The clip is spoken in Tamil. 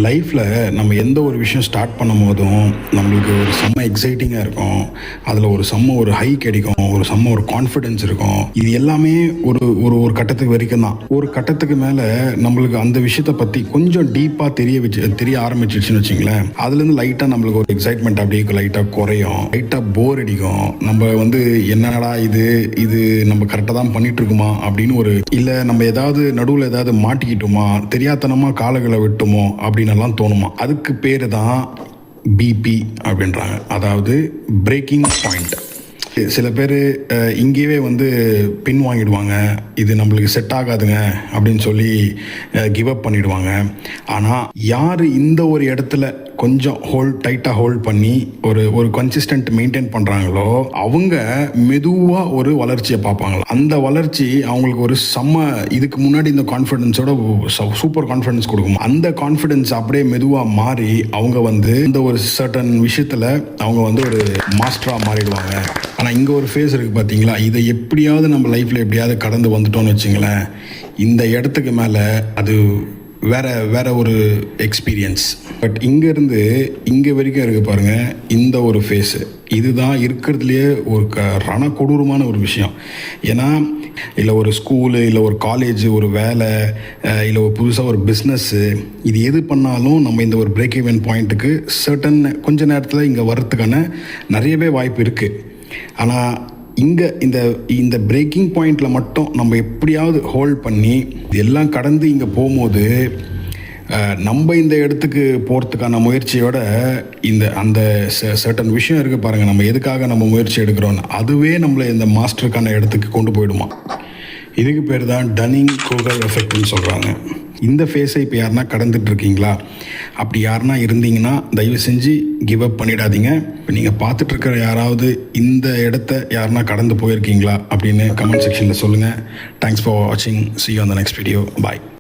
லைஃப்பில் நம்ம எந்த ஒரு விஷயம் ஸ்டார்ட் பண்ணும் போதும் நம்மளுக்கு ஒரு செம்ம எக்ஸைட்டிங்காக இருக்கும். அதில் ஒரு ஹை கிடைக்கும், ஒரு கான்ஃபிடென்ஸ் இருக்கும். இது எல்லாமே ஒரு ஒரு ஒரு கட்டத்துக்கு வரைக்கும் தான். ஒரு கட்டத்துக்கு மேலே நம்மளுக்கு அந்த விஷயத்தை பற்றி கொஞ்சம் டீப்பாக தெரிய ஆரம்பிச்சிடுச்சுன்னு வச்சிங்களேன். அதுலேருந்து லைட்டாக நம்மளுக்கு ஒரு எக்ஸைட்மெண்ட் அப்படியே லைட்டாக குறையும், லைட்டாக போர் அடிக்கும். நம்ம என்னடா இது நம்ம கரெக்டாக தான் பண்ணிட்டு இருக்குமா அப்படின்னு இல்லை நம்ம நடுவில் ஏதாவது மாட்டிக்கிட்டோமா, தெரியாதனமாக காலங்களை விட்டுமோ அப்படின்னு எல்லாம் தோணுமா. அதுக்கு பேரு தான் பிபி அப்படின்றாங்க, அதாவது பிரேக்கிங் பாயிண்ட். சில பேர் இங்கேயே பின் வாங்கிடுவாங்க, இது நம்மளுக்கு செட் ஆகாதுங்க அப்படின்னு சொல்லி கிவ் அப் பண்ணிடுவாங்க. ஆனால் யார் இந்த ஒரு இடத்துல கொஞ்சம் டைட்டாக ஹோல்ட் பண்ணி ஒரு கன்சிஸ்டன்ட் மெயின்டைன் பண்ணுறாங்களோ அவங்க மெதுவாக ஒரு வளர்ச்சியை பார்ப்பாங்களா. அந்த வளர்ச்சி அவங்களுக்கு ஒரு இதுக்கு முன்னாடி இந்த கான்ஃபிடென்ஸோட சூப்பர் கான்ஃபிடென்ஸ் கொடுக்கும். அந்த கான்ஃபிடென்ஸ் அப்படியே மெதுவாக மாறி அவங்க இந்த ஒரு சர்டன் விஷயத்தில் அவங்க ஒரு மாஸ்டராக மாறிடுவாங்க. ஆனால் இங்கே ஒரு ஃபேஸ் இருக்குது பார்த்தீங்களா, இதை எப்படியாவது நம்ம லைஃப்பில் எப்படியாவது கடந்து வந்துட்டோம்னு வச்சுங்களேன், இந்த இடத்துக்கு மேலே அது வேற ஒரு எக்ஸ்பீரியன்ஸ். பட் இங்கேருந்து இங்கே வரைக்கும் இருக்குது பாருங்கள், இந்த ஒரு ஃபேஸு இதுதான் இருக்கிறதுலையே ஒரு ரணக்கொடூரமான ஒரு விஷயம். ஏன்னா இல்லை ஒரு ஸ்கூலு, இல்லை ஒரு காலேஜு, ஒரு வேலை, இல்லை ஒரு புதுசாக ஒரு பிஸ்னஸ்ஸு, இது எது பண்ணாலும் நம்ம இந்த ஒரு பிரேக் ஈவன் பாயிண்ட்டுக்கு சர்டன் கொஞ்ச நேரத்தில் இங்கே வர்றதுக்கான நிறையவே வாய்ப்பு இருக்குது. ஆனால் இங்கே இந்த பிரேக்கிங் பாயிண்டில் மட்டும் நம்ம எப்படியாவது ஹோல்ட் பண்ணி இதெல்லாம் கடந்து இங்கே போகும்போது நம்ம இந்த இடத்துக்கு போகிறதுக்கான முயற்சியோட அந்த சர்டன் விஷயம் இருக்குது பாருங்கள், நம்ம எதுக்காக நம்ம முயற்சி எடுக்கிறோன்னு அதுவே நம்மளை இந்த மாஸ்டருக்கான இடத்துக்கு கொண்டு போயிடுமா. இதுக்கு பேர் தான் டன்னிங்-க்ரூகர் எஃபெக்ட்னு சொல்கிறாங்க. இந்த ஃபேஸை இப்போ யாருனா கடந்துட்டுருக்கீங்களா? அப்படி யாருனா இருந்தீங்கன்னா தயவு செஞ்சு கிவ் அப் பண்ணிடாதீங்க. இப்போ நீங்கள் பார்த்துட்ருக்கிற யாராவது இந்த இடத்த யாருனா கடந்து போயிருக்கீங்களா அப்படின்னு கமெண்ட் செக்ஷனில் சொல்லுங்கள். தேங்க்ஸ் ஃபார் வாட்சிங். see you on the next video. Bye.